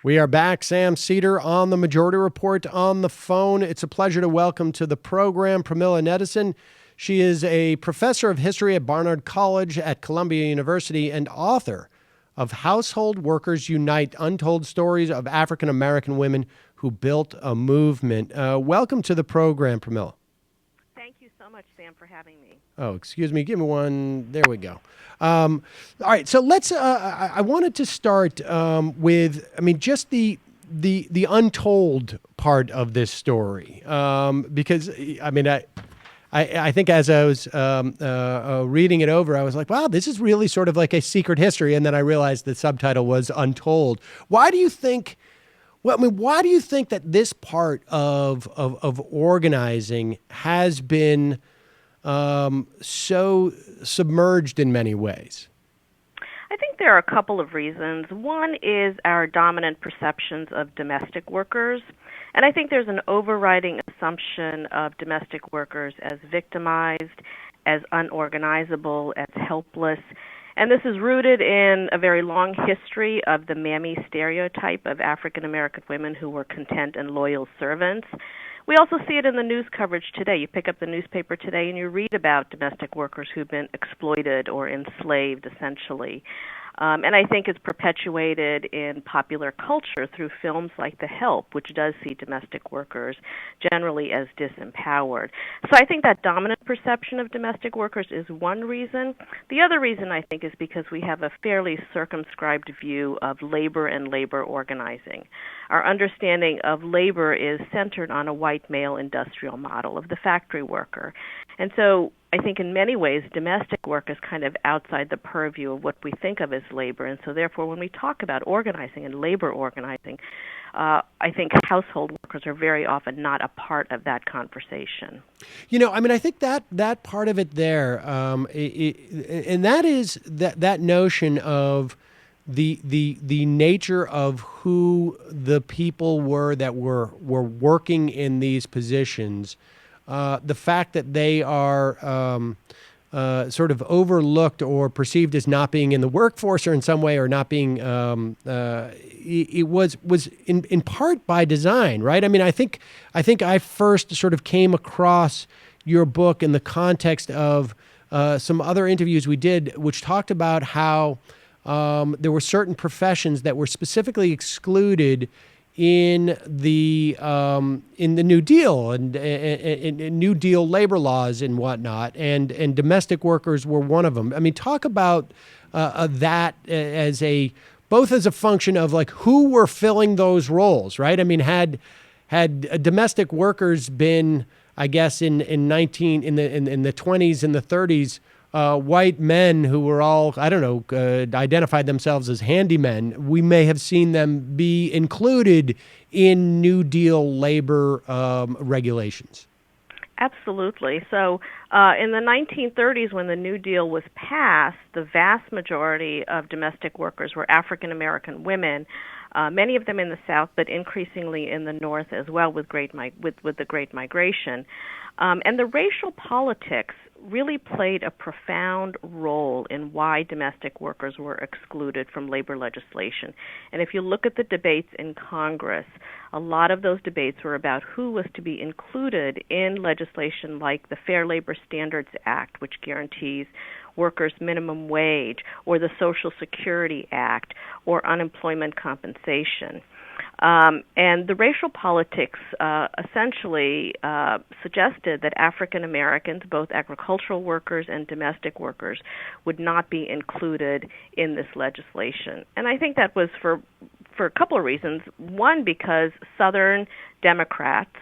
We are back. Sam Seder on the Majority Report on the phone. It's a pleasure to welcome to the program Premilla Nadasen. She is a professor of history at Barnard College at Columbia University and author of Household Workers Unite, Untold Stories of African American Women Who Built a Movement. Welcome to the program, Premilla. Thank you so much, Sam, for having me. Oh, excuse me. Give me one. There we go. All right. So let's. I wanted to start with. Just the untold part of this story, because I think as I was reading it over, I was like, wow, this is really sort of like a secret history, and then I realized the subtitle was Untold. Why do you think? Why do you think that this part of organizing has been so submerged in many ways? I think there are a couple of reasons. One is our dominant perceptions of domestic workers. And I think there's an overriding assumption of domestic workers as victimized, as unorganizable, as helpless. And this is rooted in a very long history of the mammy stereotype of African American women who were content and loyal servants. We also see it in the news coverage today. You pick up the newspaper today and you read about domestic workers who've been exploited or enslaved, essentially. And I think it's perpetuated in popular culture through films like The Help, which does see domestic workers generally as disempowered. So I think that dominant perception of domestic workers is one reason. The other reason, I think, is because we have a fairly circumscribed view of labor and labor organizing. Our understanding of labor is centered on a white male industrial model of the factory worker. And so I think in many ways domestic work is kind of outside the purview of what we think of as labor. And so therefore when we talk about organizing and labor organizing, I think household workers are very often not a part of that conversation. I think that part of it there, and that is that notion of the nature of who the people were that were working in these positions. The fact that they are sort of overlooked or perceived as not being in the workforce or in some way or not being, it was in part by design, right? I think I first sort of came across your book in the context of some other interviews we did, which talked about how there were certain professions that were specifically excluded in the New Deal and New Deal labor laws and whatnot, and domestic workers were one of them. Talk about that as both as a function of like who were filling those roles, right? Had domestic workers been, I guess, in the 20s and the 30s. White men who were all, identified themselves as handymen, we may have seen them be included in New Deal labor regulations. Absolutely. So in the 1930s, when the New Deal was passed, the vast majority of domestic workers were African American women, many of them in the South, but increasingly in the North as well with the Great Migration. And the racial politics really played a profound role in why domestic workers were excluded from labor legislation. And if you look at the debates in Congress, a lot of those debates were about who was to be included in legislation like the Fair Labor Standards Act, which guarantees workers' minimum wage, or the Social Security Act, or unemployment compensation. And the racial politics essentially suggested that African Americans, both agricultural workers and domestic workers, would not be included in this legislation. And I think that was for a couple of reasons. One, because Southern Democrats,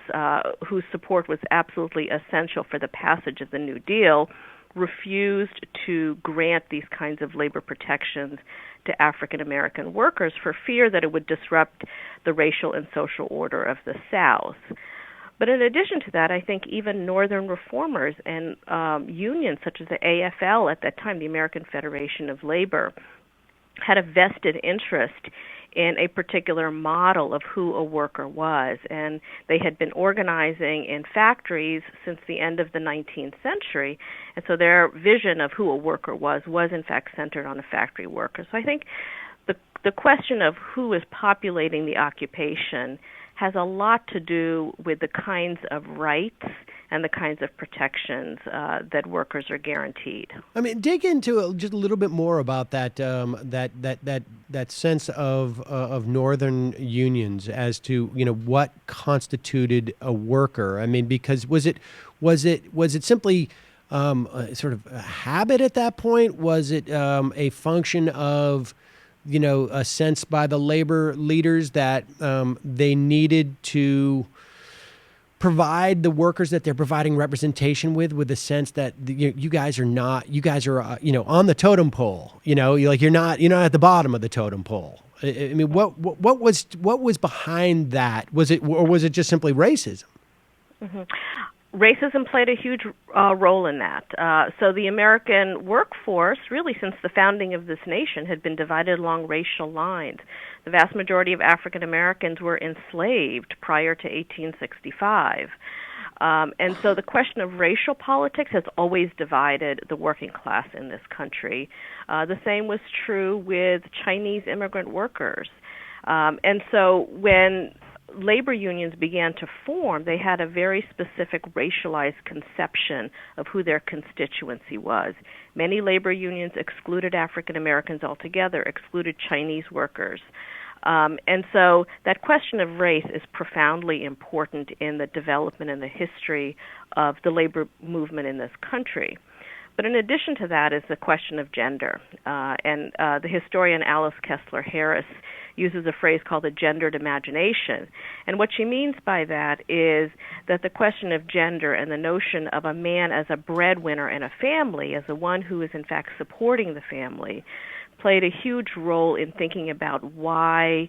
whose support was absolutely essential for the passage of the New Deal, refused to grant these kinds of labor protections to African American workers for fear that it would disrupt the racial and social order of the South. But in addition to that, I think even Northern reformers and unions such as the AFL at that time, the American Federation of Labor, had a vested interest in a particular model of who a worker was. And they had been organizing in factories since the end of the 19th century. And so their vision of who a worker was in fact centered on a factory worker. So I think the question of who is populating the occupation has a lot to do with the kinds of rights and the kinds of protections that workers are guaranteed. I mean, dig into just a little bit more about that that sense of northern unions as to what constituted a worker. I mean, because was it simply sort of a habit at that point? Was it a function of a sense by the labor leaders that they needed to provide the workers that they're providing representation with a sense that you guys are on the totem pole, you're not at the bottom of the totem pole. I mean, what was behind that? Was it just simply racism? Mm-hmm. Racism played a huge role in that. So the American workforce, really since the founding of this nation, had been divided along racial lines. The vast majority of African Americans were enslaved prior to 1865. And so the question of racial politics has always divided the working class in this country. The same was true with Chinese immigrant workers. And so when labor unions began to form, they had a very specific racialized conception of who their constituency was. Many labor unions excluded African Americans altogether, excluded Chinese workers. And so that question of race is profoundly important in the development and the history of the labor movement in this country. But in addition to that is the question of gender. And the historian Alice Kessler Harris uses a phrase called the gendered imagination. And what she means by that is that the question of gender and the notion of a man as a breadwinner in a family, as the one who is in fact supporting the family, played a huge role in thinking about why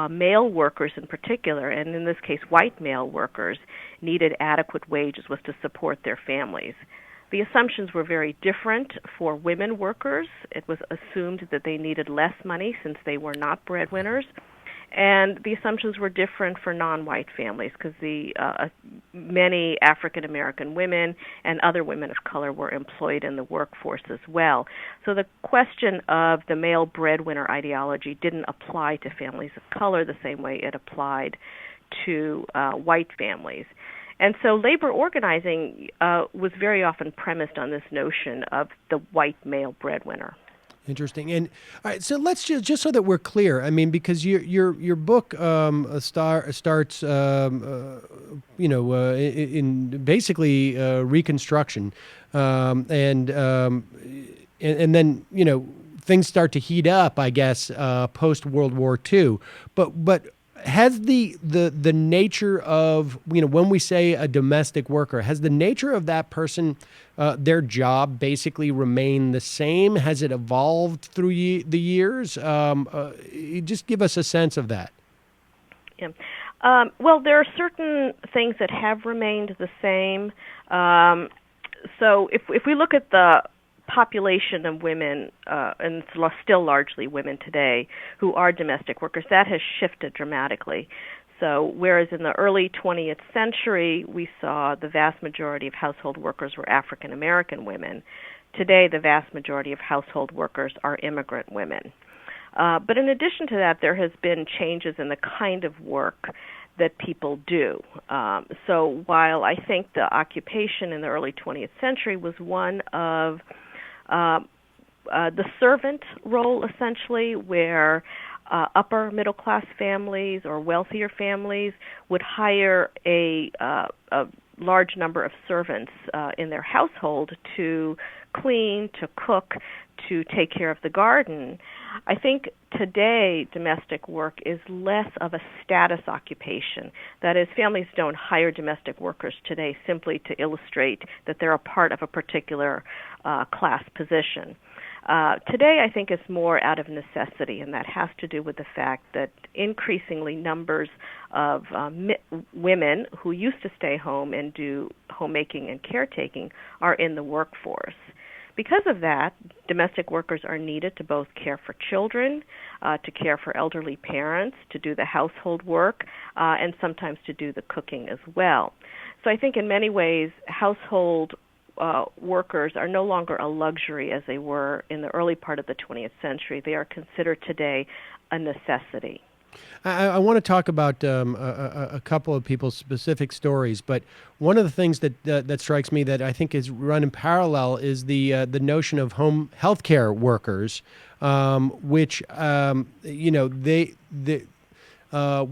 male workers in particular, and in this case white male workers, needed adequate wages was to support their families. The assumptions were very different for women workers. It was assumed that they needed less money since they were not breadwinners. And the assumptions were different for non-white families because many African American women and other women of color were employed in the workforce as well. So the question of the male breadwinner ideology didn't apply to families of color the same way it applied to white families. And so labor organizing was very often premised on this notion of the white male breadwinner. Interesting. And all right, so let's just so that we're clear. I mean, because your book starts, in basically Reconstruction, and then things start to heat up, I guess, post World War II. But has the nature of when we say a domestic worker, has the nature of that person, their job basically remained the same? Has it evolved through the years? Just give us a sense of that. Yeah. Well, there are certain things that have remained the same. So if we look at the population of women, and it's still largely women today, who are domestic workers, that has shifted dramatically. So whereas in the early 20th century we saw the vast majority of household workers were African American women, today the vast majority of household workers are immigrant women. But in addition to that, there has been changes in the kind of work that people do. So while I think the occupation in the early 20th century was one of the servant role, essentially, where upper middle class families or wealthier families would hire a large number of servants in their household to clean, to cook, to take care of the garden. I think today domestic work is less of a status occupation. That is, families don't hire domestic workers today simply to illustrate that they're a part of a particular class position. Today, I think it's more out of necessity, and that has to do with the fact that increasingly numbers of women who used to stay home and do homemaking and caretaking are in the workforce. Because of that, domestic workers are needed to both care for children, to care for elderly parents, to do the household work, and sometimes to do the cooking as well. So I think in many ways, household workers are no longer a luxury as they were in the early part of the 20th century. They are considered today a necessity. I want to talk about a couple of people's specific stories, but one of the things that strikes me that I think is run in parallel is the notion of home healthcare workers, which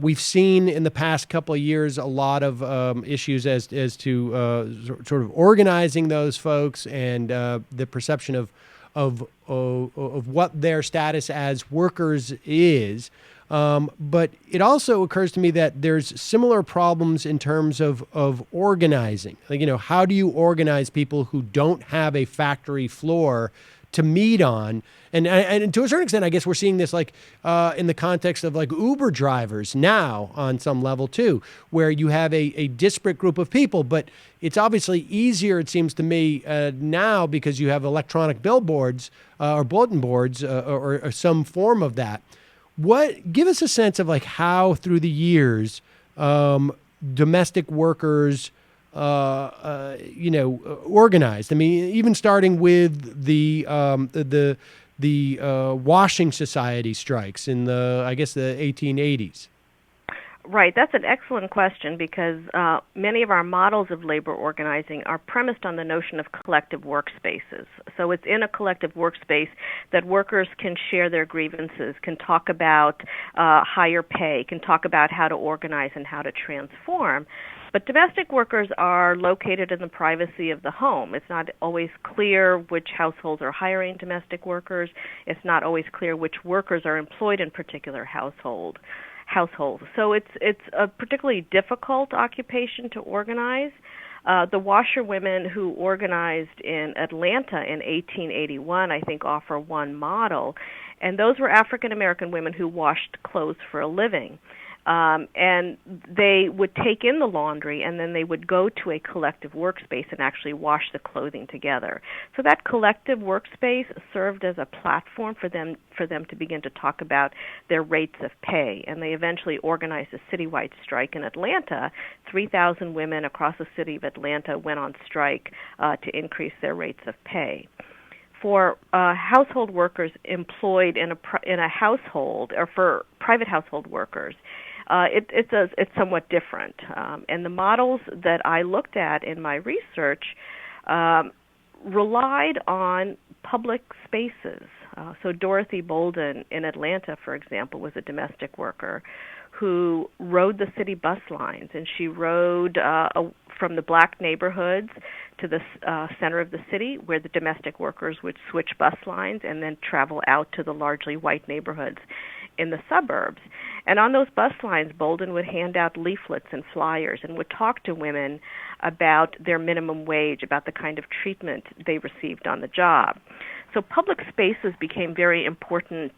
we've seen in the past couple of years a lot of issues as to sort of organizing those folks and the perception of what their status as workers is. But it also occurs to me that there's similar problems in terms of organizing. Like, how do you organize people who don't have a factory floor to meet on? And to a certain extent, I guess we're seeing this like in the context of like Uber drivers now on some level too, where you have a disparate group of people, but it's obviously easier, it seems to me, now because you have electronic billboards or bulletin boards or some form of that. Give us a sense of like how through the years domestic workers organized. I mean, even starting with the washing society strikes in the 1880s. Right, that's an excellent question because many of our models of labor organizing are premised on the notion of collective workspaces. So it's in a collective workspace that workers can share their grievances, can talk about higher pay, can talk about how to organize and how to transform. But domestic workers are located in the privacy of the home. It's not always clear which households are hiring domestic workers. It's not always clear which workers are employed in particular households. So it's a particularly difficult occupation to organize. The washerwomen who organized in Atlanta in 1881, I think, offer one model, and those were African American women who washed clothes for a living. And they would take in the laundry, and then they would go to a collective workspace and actually wash the clothing together. So that collective workspace served as a platform for them to begin to talk about their rates of pay. And they eventually organized a citywide strike in Atlanta. 3,000 women across the city of Atlanta went on strike to increase their rates of pay. For household workers employed in a household, or for private household workers, it's somewhat different. And the models that I looked at in my research relied on public spaces. So Dorothy Bolden in Atlanta, for example, was a domestic worker who rode the city bus lines, and she rode from the black neighborhoods to the center of the city, where the domestic workers would switch bus lines and then travel out to the largely white neighborhoods in the suburbs. And on those bus lines, Bolden would hand out leaflets and flyers and would talk to women about their minimum wage, about the kind of treatment they received on the job. So public spaces became very important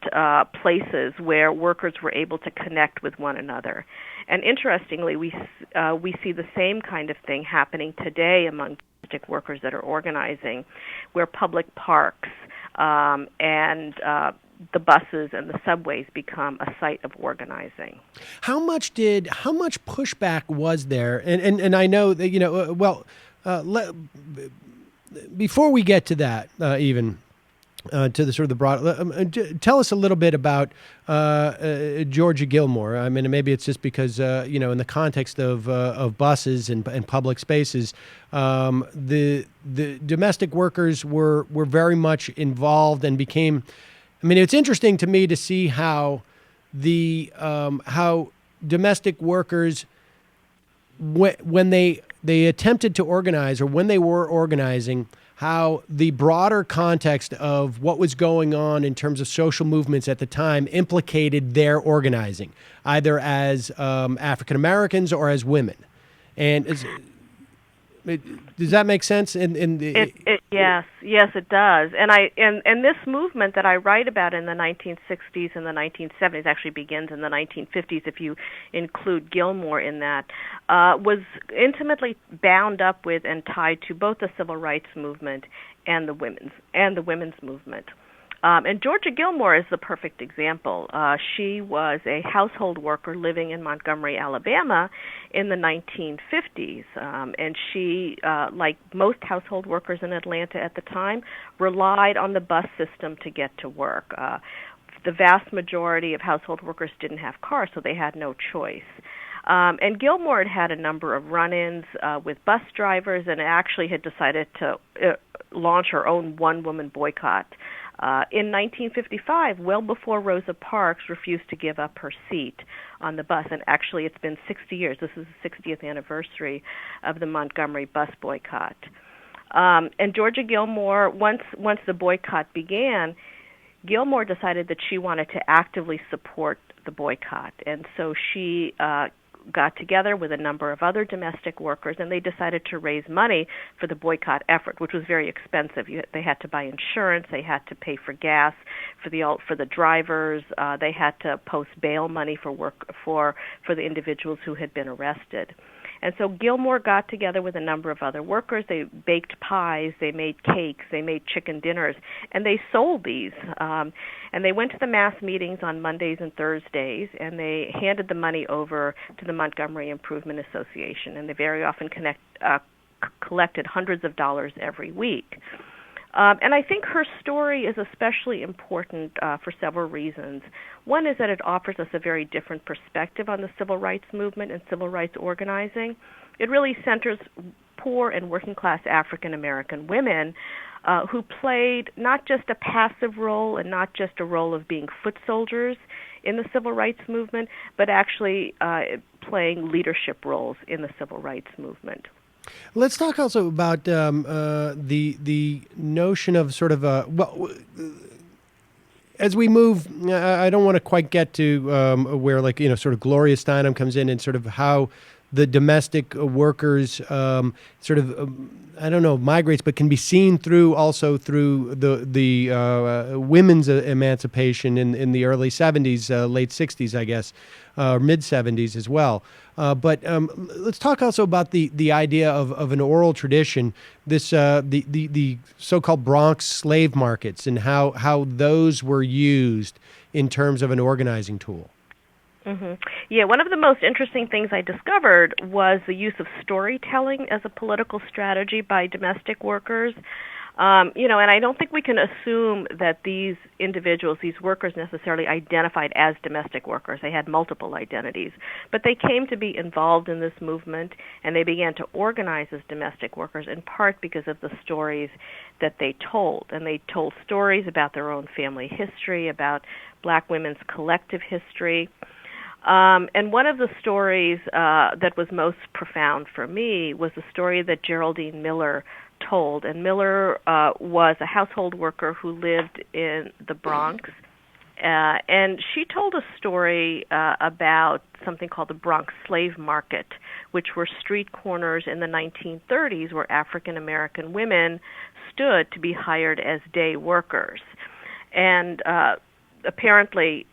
places where workers were able to connect with one another. And interestingly, we see the same kind of thing happening today among domestic workers that are organizing, where public parks and the buses and the subways become a site of organizing. How much pushback was there? And I know that before we get to that, to the sort of the broad, tell us a little bit about Georgia Gilmore. I mean, maybe it's just because in the context of buses and public spaces, the domestic workers were very much involved and became. I mean, it's interesting to me to see how how domestic workers, when they attempted to organize, or when they were organizing, how the broader context of what was going on in terms of social movements at the time implicated their organizing, either as African Americans or as women. And does that make sense? Yes, it does. And this movement that I write about in the 1960s and the 1970s actually begins in the 1950s, if you include Gilmore in that, was intimately bound up with and tied to both the civil rights movement and the women's movement. And Georgia Gilmore is the perfect example. She was a household worker living in Montgomery, Alabama in the 1950s. And she, like most household workers in Atlanta at the time, relied on the bus system to get to work. The vast majority of household workers didn't have cars, so they had no choice. And Gilmore had a number of run-ins with bus drivers and actually had decided to launch her own one-woman boycott. In 1955, well before Rosa Parks refused to give up her seat on the bus, and actually it's been 60 years. This is the 60th anniversary of the Montgomery bus boycott. And Georgia Gilmore, once the boycott began, Gilmore decided that she wanted to actively support the boycott, and so she got together with a number of other domestic workers, and they decided to raise money for the boycott effort, which was very expensive. They had to buy insurance, they had to pay for gas for the drivers, they had to post bail money for the individuals who had been arrested. And so Gilmore got together with a number of other workers. They baked pies, they made cakes, they made chicken dinners, and they sold these. And they went to the mass meetings on Mondays and Thursdays, and they handed the money over to the Montgomery Improvement Association, and they very often collected hundreds of dollars every week. And I think her story is especially important for several reasons. One is that it offers us a very different perspective on the civil rights movement and civil rights organizing. It really centers poor and working-class African-American women who played not just a passive role and not just a role of being foot soldiers in the civil rights movement, but actually playing leadership roles in the civil rights movement. Let's talk also about the notion of sort of as we move. I don't want to quite get to where sort of Gloria Steinem comes in and sort of how the domestic workers migrates, but can be seen through the women's emancipation in the early 70s, late 60s, I guess, mid 70s as well. But let's talk also about the idea of an oral tradition, this the so-called Bronx slave markets, and how those were used in terms of an organizing tool. Mm-hmm. Yeah, one of the most interesting things I discovered was the use of storytelling as a political strategy by domestic workers. And I don't think we can assume that these individuals, these workers, necessarily identified as domestic workers. They had multiple identities. But they came to be involved in this movement, and they began to organize as domestic workers, in part because of the stories that they told. And they told stories about their own family history, about black women's collective history. And one of the stories that was most profound for me was the story that Geraldine Miller told. And Miller was a household worker who lived in the Bronx. And she told a story about something called the Bronx slave market, which were street corners in the 1930s where African-American women stood to be hired as day workers. And apparently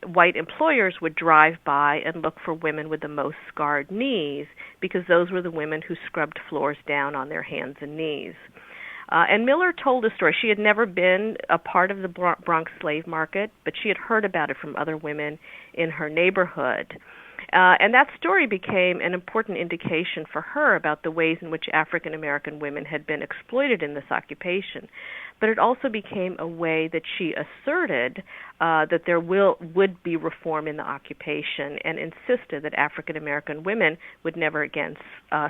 white employers would drive by and look for women with the most scarred knees because those were the women who scrubbed floors down on their hands and knees. And Miller told a story. She had never been a part of the Bronx slave market, but she had heard about it from other women in her neighborhood. And that story became an important indication for her about the ways in which African American women had been exploited in this occupation. But it also became a way that she asserted that there would be reform in the occupation, and insisted that African American women would never again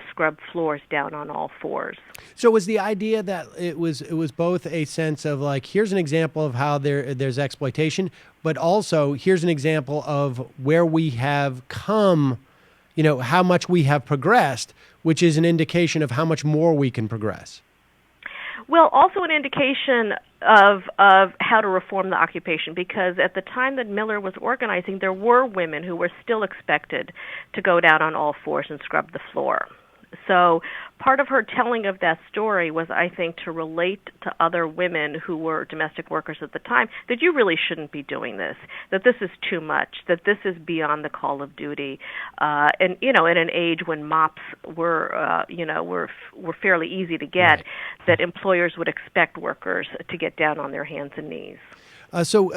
scrub floors down on all fours. So was the idea that it was both a sense of like, here's an example of how there's exploitation, but also here's an example of where we have come, how much we have progressed, which is an indication of how much more we can progress? Well, also an indication of how to reform the occupation, because at the time that Miller was organizing, there were women who were still expected to go down on all fours and scrub the floor. So part of her telling of that story was, I think, to relate to other women who were domestic workers at the time that you really shouldn't be doing this, that this is too much, that this is beyond the call of duty, and in an age when mops were fairly easy to get, Right. that employers would expect workers to get down on their hands and knees. So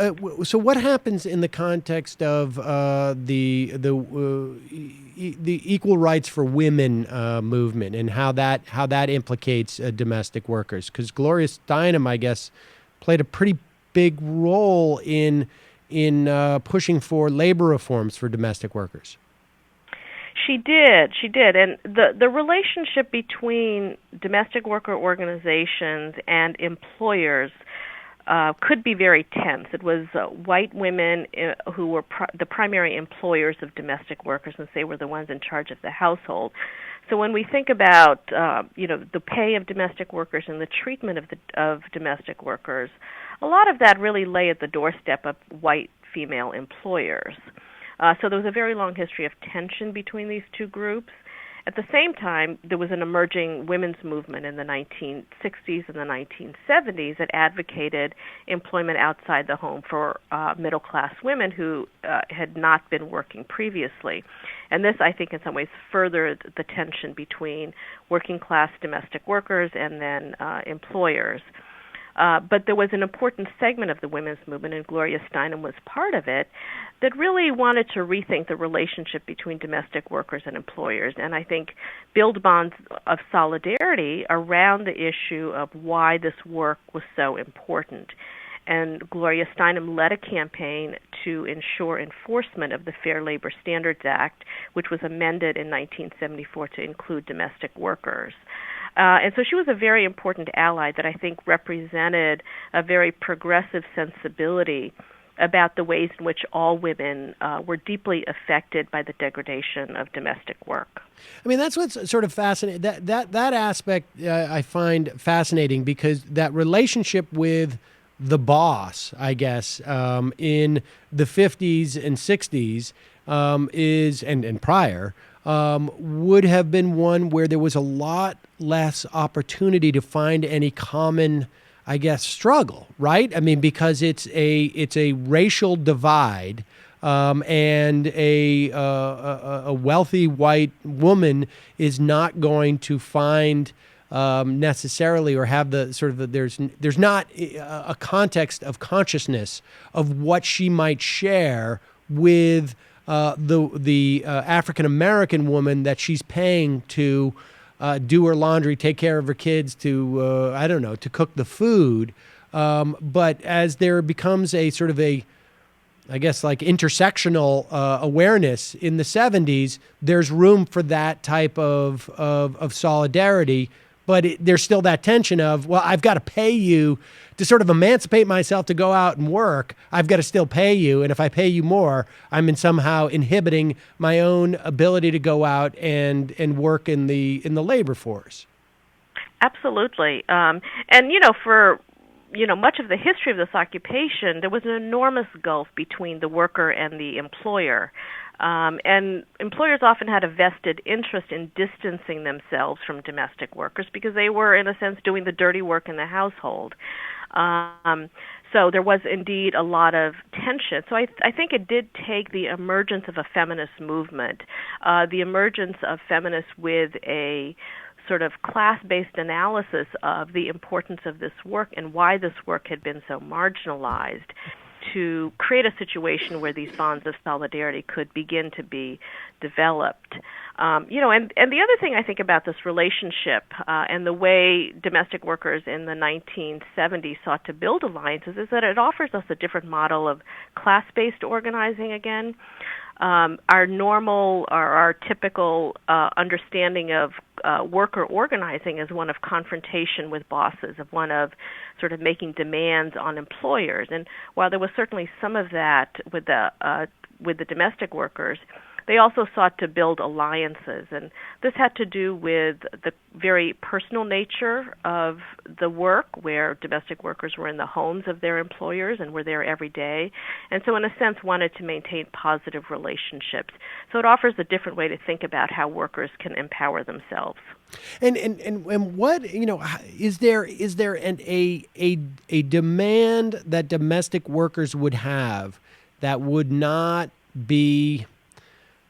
what happens in the context of the equal rights for women movement, and how that implicates domestic workers? Because Gloria Steinem, I guess, played a pretty big role in pushing for labor reforms for domestic workers. She did, and the relationship between domestic worker organizations and employers could be very tense. It was white women who were the primary employers of domestic workers, since they were the ones in charge of the household. So when we think about the pay of domestic workers and the treatment of domestic workers, a lot of that really lay at the doorstep of white female employers. So there was a very long history of tension between these two groups. At the same time, there was an emerging women's movement in the 1960s and the 1970s that advocated employment outside the home for middle-class women who had not been working previously. And this, I think, in some ways furthered the tension between working-class domestic workers and then employers. But there was an important segment of the women's movement, and Gloria Steinem was part of it, that really wanted to rethink the relationship between domestic workers and employers, and I think build bonds of solidarity around the issue of why this work was so important. And Gloria Steinem led a campaign to ensure enforcement of the Fair Labor Standards Act, which was amended in 1974 to include domestic workers. And so she was a very important ally that I think represented a very progressive sensibility about the ways in which all women were deeply affected by the degradation of domestic work. I mean, that's what's sort of fascinating. That aspect I find fascinating, because that relationship with the boss, I guess, in the 50s and 60s and prior, would have been one where there was a lot less opportunity to find any common, I guess, struggle, right? I mean, because it's a racial divide, and a wealthy white woman is not going to find necessarily, or have the sort of there's not a context of consciousness of what she might share with the African American woman that she's paying to do her laundry, take care of her kids, to cook the food. But as there becomes a sort of I guess, like intersectional awareness in the 70s, there's room for that type of solidarity. But there's still that tension of, well, I've got to pay you to sort of emancipate myself to go out and work. I've got to still pay you. And if I pay you more, I'm somehow inhibiting my own ability to go out and work in the labor force. Absolutely. And, for much of the history of this occupation, there was an enormous gulf between the worker and the employer. And employers often had a vested interest in distancing themselves from domestic workers because they were, in a sense, doing the dirty work in the household. So there was indeed a lot of tension. So I think it did take the emergence of a feminist movement, the emergence of feminists with a sort of class-based analysis of the importance of this work and why this work had been so marginalized, to create a situation where these bonds of solidarity could begin to be developed. And the other thing I think about this relationship and the way domestic workers in the 1970s sought to build alliances is that it offers us a different model of class-based organizing again. Our typical understanding of worker organizing is one of confrontation with bosses, of one of sort of making demands on employers. And while there was certainly some of that with the domestic workers, They also sought to build alliances, and this had to do with the very personal nature of the work, where domestic workers were in the homes of their employers and were there every day, and so in a sense wanted to maintain positive relationships. So it offers a different way to think about how workers can empower themselves. And what, is there a demand that domestic workers would have that would not be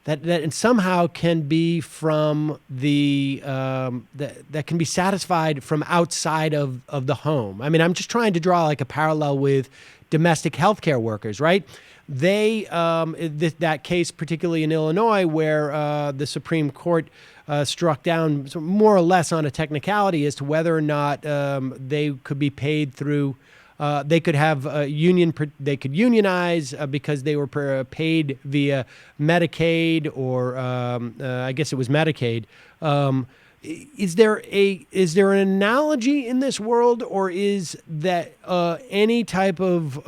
that somehow can be from that can be satisfied from outside of the home? I mean, I'm just trying to draw like a parallel with domestic healthcare workers, right? They that case, particularly in Illinois, where the Supreme Court struck down more or less on a technicality as to whether or not they could be paid through. They could have a union. They could unionize because they were paid via Medicaid, or I guess it was Medicaid. Is there an analogy in this world, or is that any type of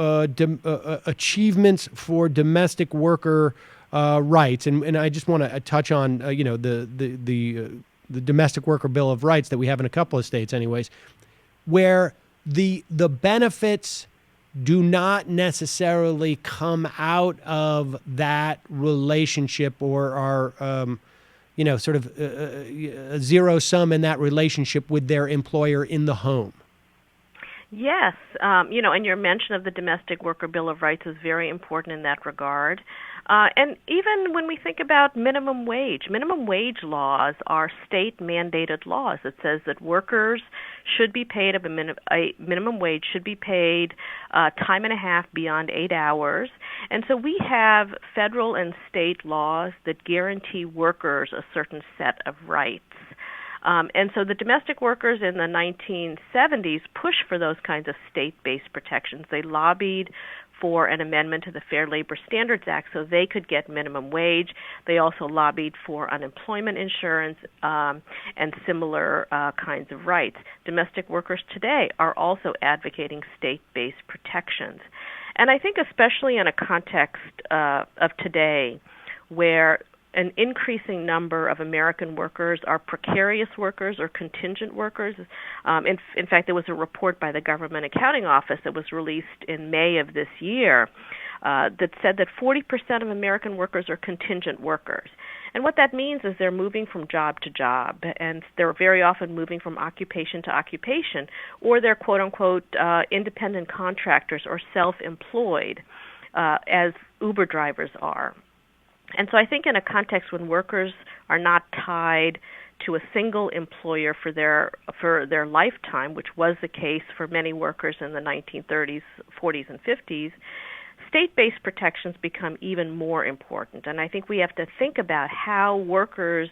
achievements for domestic worker rights? And I just want to touch on the domestic worker Bill of Rights that we have in a couple of states, anyways, where the benefits do not necessarily come out of that relationship, or are sort of a zero sum in that relationship with their employer in the home. Yes, and your mention of the Domestic Worker Bill of Rights is very important in that regard. And even when we think about minimum wage laws are state-mandated laws. It says that workers should be paid a minimum wage, should be paid time and a half beyond 8 hours. And so we have federal and state laws that guarantee workers a certain set of rights. And so the domestic workers in the 1970s pushed for those kinds of state-based protections. They lobbied for an amendment to the Fair Labor Standards Act so they could get minimum wage. They also lobbied for unemployment insurance and similar kinds of rights. Domestic workers today are also advocating state-based protections. And I think especially in a context of today, where an increasing number of American workers are precarious workers or contingent workers. In fact, there was a report by the Government Accounting Office that was released in May of this year that said that 40% of American workers are contingent workers. And what that means is they're moving from job to job, and they're very often moving from occupation to occupation, or they're quote-unquote independent contractors or self-employed, as Uber drivers are. And so I think in a context when workers are not tied to a single employer for their lifetime, which was the case for many workers in the 1930s, 40s, and 50s, state-based protections become even more important. And I think we have to think about how workers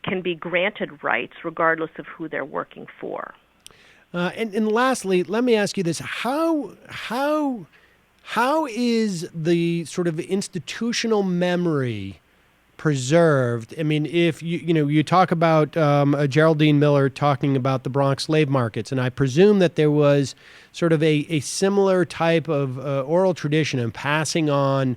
can be granted rights regardless of who they're working for. And lastly, let me ask you this: How is the sort of institutional memory preserved? I mean, if you talk about Geraldine Miller talking about the Bronx slave markets, and I presume that there was sort of a similar type of oral tradition and passing on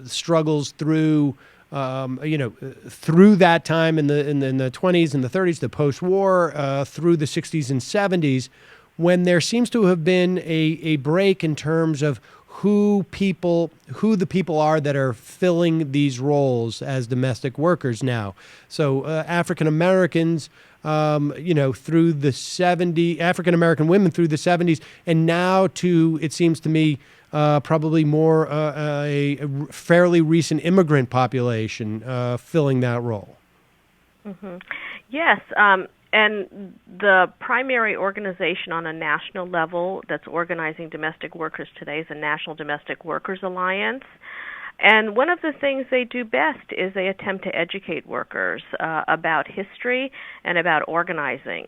struggles through through that time in the 20s and the 30s, the post-war, through the 60s and 70s. When there seems to have been a break in terms of who the people are that are filling these roles as domestic workers now. So African Americans, through the 70s, African American women through the 70s, and now to, it seems to me, probably more a fairly recent immigrant population filling that role. Mm-hmm. Yes. And the primary organization on a national level that's organizing domestic workers today is the National Domestic Workers Alliance. And one of the things they do best is they attempt to educate workers about history and about organizing.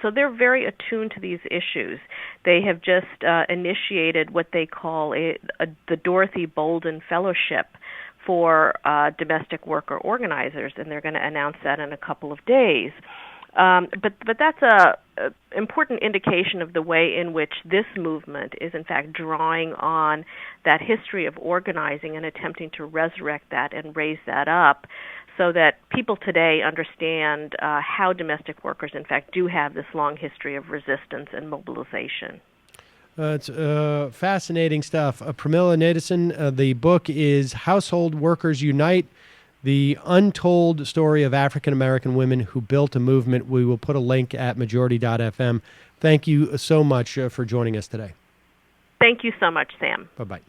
So they're very attuned to these issues. They have just initiated what they call the Dorothy Bolden Fellowship for domestic worker organizers, and they're going to announce that in a couple of days. But that's a important indication of the way in which this movement is in fact drawing on that history of organizing and attempting to resurrect that and raise that up, so that people today understand how domestic workers in fact do have this long history of resistance and mobilization. It's fascinating stuff. Premilla, Nadasen, the book is Household Workers Unite, the untold story of African-American women who built a movement. We will put a link at majority.fm. Thank you so much for joining us today. Thank you so much, Sam. Bye-bye.